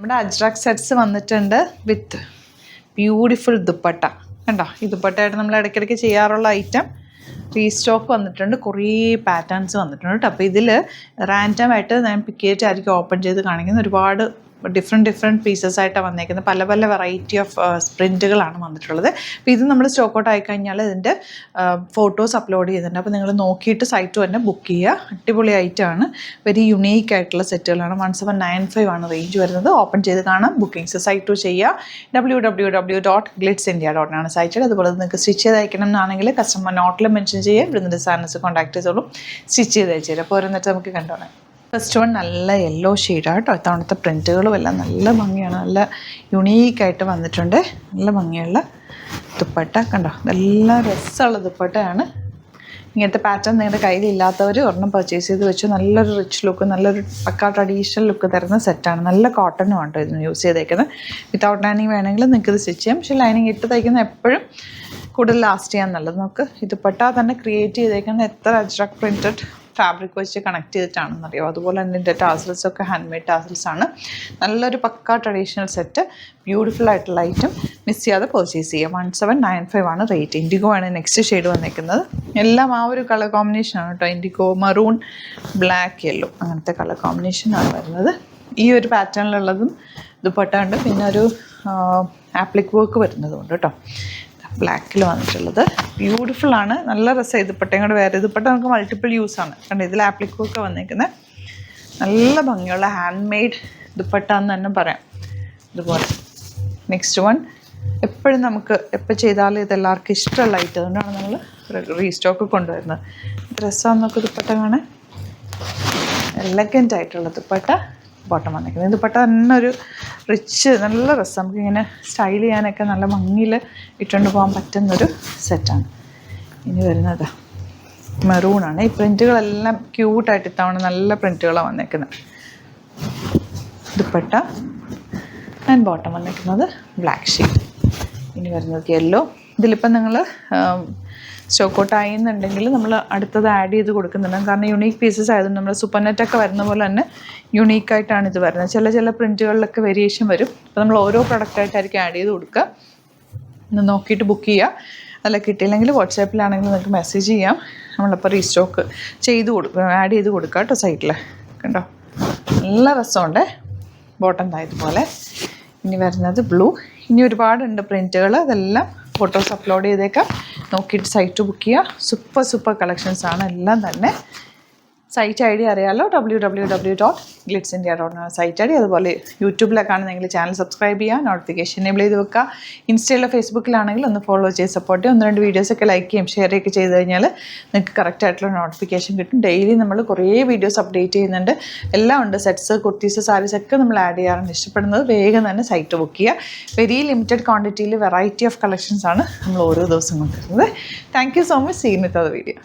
നമ്മുടെ അജ്രക് സെറ്റ്സ് വന്നിട്ടുണ്ട് വിത്ത് ബ്യൂട്ടിഫുൾ ദുപ്പട്ട. കണ്ടോ, ഈ ദുപ്പട്ടയായിട്ട് നമ്മൾ ഇടയ്ക്കിടയ്ക്ക് ചെയ്യാറുള്ള ഐറ്റം റീസ്റ്റോക്ക് വന്നിട്ടുണ്ട്. കുറേ പാറ്റേൺസ് വന്നിട്ടുണ്ട് കേട്ടോ. അപ്പോൾ ഇതിൽ റാൻഡമായിട്ട് ഞാൻ പിക്ക് ചെയ്തിട്ടായിരിക്കും ഓപ്പൺ ചെയ്ത് കാണിക്കുന്നത്. ഒരുപാട് ഡിഫറെൻറ്റ് പീസസ് ആയിട്ടാണ് വന്നേക്കുന്നത്. പല പല വെറൈറ്റി ഓഫ് പ്രിൻറ്റുകളാണ് വന്നിട്ടുള്ളത്. അപ്പോൾ ഇത് നമ്മൾ സ്റ്റോക്ക് ഔട്ട് ആയിക്കഴിഞ്ഞാൽ ഇതിൻ്റെ ഫോട്ടോസ് അപ്ലോഡ് ചെയ്യുന്നുണ്ട്. അപ്പോൾ നിങ്ങൾ നോക്കിയിട്ട് സൈറ്റ് തന്നെ ബുക്ക് ചെയ്യുക. അടിപൊളി ഐറ്റമാണ്. വെരി യുണീക്ക് ആയിട്ടുള്ള സെറ്റുകളാണ്. 1795 ആണ് റേഞ്ച് വരുന്നത്. ഓപ്പൺ ചെയ്ത് കാണാം. ബുക്കിംഗ്സ് സൈറ്റ് ചെയ്യുക. www.glitzindia.in ആണ് സൈറ്റ്. അതുപോലെ നിങ്ങൾക്ക് സ്റ്റിച്ച് ചെയ്ത് അയക്കണം എന്നാണെങ്കിൽ കസ്റ്റമർ നോട്ടിൽ മെൻഷൻ ചെയ്യുക. ഇവിടുന്ന് ഡിസൈനേഴ്സ് കോൺടാക്ട് ചെയ്തോളൂ. സ്റ്റിച്ച് ചെയ്ത് അയച്ചു തരാം. അപ്പോൾ ഓരോന്നിട്ട് നമുക്ക് കണ്ടോളാം. ഫസ്റ്റ് വൺ നല്ല യെല്ലോ ഷെയ്ഡാണ് കേട്ടോ. ഇത്തവണത്തെ പ്രിൻറ്റുകളും എല്ലാം നല്ല ഭംഗിയാണ്. നല്ല യുണീക്കായിട്ട് വന്നിട്ടുണ്ട്. നല്ല ഭംഗിയുള്ള ദുപ്പട്ട കണ്ടോ. നല്ല രസമുള്ള ദുപ്പട്ടയാണ്. ഇങ്ങനത്തെ പാറ്റേൺ നിങ്ങളുടെ കയ്യിലില്ലാത്തവർ ഒരെണ്ണം പർച്ചേസ് ചെയ്ത് വെച്ചു. നല്ലൊരു റിച്ച് ലുക്ക്, നല്ലൊരു പക്കാ ട്രഡീഷണൽ ലുക്ക് തരുന്ന സെറ്റാണ്. നല്ല കോട്ടനും ആണ് ഇതിന് യൂസ് ചെയ്തേക്കുന്നത്. വിത്തൗട്ട് ലൈനിങ് വേണമെങ്കിൽ നിങ്ങൾക്ക് ഇത് സ്റ്റിച്ച് ചെയ്യാം. പക്ഷേ ലൈനിങ് ഇട്ട് തയ്ക്കുന്ന എപ്പോഴും കൂടുതൽ ലാസ്റ്റ് ചെയ്യാൻ നല്ലത്. നമുക്ക് ഈ ദുപ്പട്ട തന്നെ ക്രിയേറ്റ് ചെയ്തേക്കുന്ന എത്ര അജ്രക് പ്രിൻറ്റഡ് ഫാബ്രിക് വെച്ച് കണക്ട് ചെയ്തിട്ടാണെന്നറിയാം. അതുപോലെ തന്നെ ഇതിൻ്റെ ടാസൽസൊക്കെ ഹാൻഡ് മെയ്ഡ് ടാസൽസാണ്. നല്ലൊരു പക്ക ട്രഡീഷണൽ സെറ്റ്, ബ്യൂട്ടിഫുൾ ആയിട്ടുള്ള ഐറ്റം. മിസ് ചെയ്യാതെ പർച്ചേസ് ചെയ്യുക. 1795 ആണ് റേറ്റ്. ഇൻഡിഗോ ആണ് നെക്സ്റ്റ് ഷെയ്ഡ് വന്നിരിക്കുന്നത്. എല്ലാം ആ ഒരു കളർ കോമ്പിനേഷനാണ് കേട്ടോ. ഇൻഡിഗോ, മറൂൺ, ബ്ലാക്ക്, യെല്ലോ അങ്ങനത്തെ കളർ കോമ്പിനേഷനാണ് വരുന്നത്. ഈ ഒരു പാറ്റേണിലുള്ളതും ദുപ്പട്ട ഉണ്ട്. പിന്നെ ഒരു ആപ്ലിക് വർക്ക് വരുന്നതുകൊണ്ട് കേട്ടോ. ബ്ലാക്കിൽ വന്നിട്ടുള്ളത് ബ്യൂട്ടിഫുള്ളാണ്. നല്ല രസം. ദുപ്പട്ടയും കൂടെ വേറെ ദുപ്പട്ട നമുക്ക് മൾട്ടിപ്പിൾ യൂസാണ്. കണ്ടോ, ഇതിൽ ആപ്ലിക് വർക്ക് വന്നിരിക്കുന്നത്. നല്ല ഭംഗിയുള്ള ഹാൻഡ് മെയ്ഡ് ദുപ്പട്ട എന്ന് തന്നെ പറയാം. ഇതുപോലെ നെക്സ്റ്റ് വൺ എപ്പോഴും നമുക്ക് എപ്പോൾ ചെയ്താലും ഇതെല്ലാവർക്കും ഇഷ്ടമുള്ള ഐറ്റം. അതുകൊണ്ടാണ് നമ്മൾ റീസ്റ്റോക്ക് കൊണ്ടുവരുന്നത്. ഡ്രസ്സാന്നൊക്കെ ദുപ്പട്ട കാണാൻ എലഗൻ്റ് ആയിട്ടുള്ള ദുപ്പട്ട ബോട്ടം വന്നിരിക്കുന്നത്. ദുപ്പട്ട തന്നെ ഒരു റിച്ച് നല്ല രസം. നമുക്കിങ്ങനെ സ്റ്റൈൽ ചെയ്യാനൊക്കെ നല്ല ഭംഗിയിൽ ഇട്ടുകൊണ്ട് പോകാൻ പറ്റുന്നൊരു സെറ്റാണ്. ഇനി വരുന്നത് മെറൂണാണ്. ഈ പ്രിൻറ്റുകളെല്ലാം ക്യൂട്ടായിട്ട് ഇത്തവണ നല്ല പ്രിൻറ്റുകളാണ് വന്നിരിക്കുന്നത്. ദുപ്പട്ട ആൻഡ് ബോട്ടം വന്നിരിക്കുന്നത് ബ്ലാക്ക് ഷെയ്ഡ്. ഇനി വരുന്നത് യെല്ലോ. ഇതിലിപ്പം നിങ്ങൾ സ്റ്റോക്ക് ഔട്ട് ആയെന്നുണ്ടെങ്കിൽ നമ്മൾ അടുത്തത് ആഡ് ചെയ്ത് കൊടുക്കുന്നുണ്ട്. കാരണം യുണീക്ക് പീസസ് ആയതുകൊണ്ട് നമ്മൾ സൂപ്പർ നെറ്റൊക്കെ വരുന്ന പോലെ തന്നെ യുണീക്കായിട്ടാണ് ഇത് വരുന്നത്. ചില പ്രിൻറ്റുകളിലൊക്കെ വേരിയേഷൻ വരും. അപ്പോൾ നമ്മൾ ഓരോ പ്രൊഡക്റ്റായിട്ടായിരിക്കും ആഡ് ചെയ്ത് കൊടുക്കുക. ഒന്ന് നോക്കിയിട്ട് ബുക്ക് ചെയ്യുക. അല്ല കിട്ടിയില്ലെങ്കിൽ വാട്സാപ്പിലാണെങ്കിൽ നിങ്ങൾക്ക് മെസ്സേജ് ചെയ്യാം. നമ്മളപ്പോൾ റീസ്റ്റോക്ക് ചെയ്ത് കൊടുക്കുക, ആഡ് ചെയ്ത് കൊടുക്കുക കേട്ടോ സൈറ്റിൽ. കണ്ടോ, നല്ല രസമുണ്ട്. ബോട്ടം ഇതുപോലെ. ഇനി വരുന്നത് ബ്ലൂ. ഇനി ഒരുപാടുണ്ട് പ്രിൻറ്റുകൾ. അതെല്ലാം ഫോട്ടോസ് അപ്ലോഡ് ചെയ്തേക്കാം. നോക്കിയിട്ട് സൈറ്റ് ബുക്ക് ചെയ്യുക. സൂപ്പർ കളക്ഷൻസ് ആണ് എല്ലാം തന്നെ. സൈറ്റ് ഐ ഡി അറിയാമല്ലോ, www.glitzindia.in സൈറ്റ് ഐ ഡി. അതുപോലെ യൂട്യൂബിലൊക്കെ ആണെങ്കിൽ ചാനൽ സബ്സ്ക്രൈബ് ചെയ്യുക, നോട്ടിഫിക്കേഷൻ എനേബിൾ ചെയ്ത് വെക്കുക. ഇൻസ്റ്റയിലോ ഫേസ്ബുക്കിലാണെങ്കിൽ ഒന്ന് ഫോളോ ചെയ്ത് സപ്പോർട്ട് ചെയ്യുക. 1-2 വീഡിയോസൊക്കെ ലൈക്ക് ചെയ്യും ഷെയർ ഒക്കെ ചെയ്ത് കഴിഞ്ഞാൽ നിങ്ങൾക്ക് കറക്റ്റായിട്ടുള്ള നോട്ടിഫിക്കേഷൻ കിട്ടും. ഡെയിലി നമ്മൾ കുറേ വീഡിയോസ് അപ്ഡേറ്റ് ചെയ്യുന്നുണ്ട്. എല്ലാം ഉണ്ട്. സെറ്റ്സ്, കുർത്തീസ്, സാരീസ് ഒക്കെ നമ്മൾ ആഡ് ചെയ്യാറുണ്ട്. ഇഷ്ടപ്പെടുന്നത് വേഗം തന്നെ സൈറ്റ് ബുക്ക് ചെയ്യുക. വെരി ലിമിറ്റഡ് ക്വാണ്ടിറ്റിയിൽ വെറൈറ്റി ഓഫ് കളക്ഷൻസ് ആണ് നമ്മൾ ഓരോ ദിവസം കൊണ്ടുവരുന്നത്. Thank you so much. See you with other video.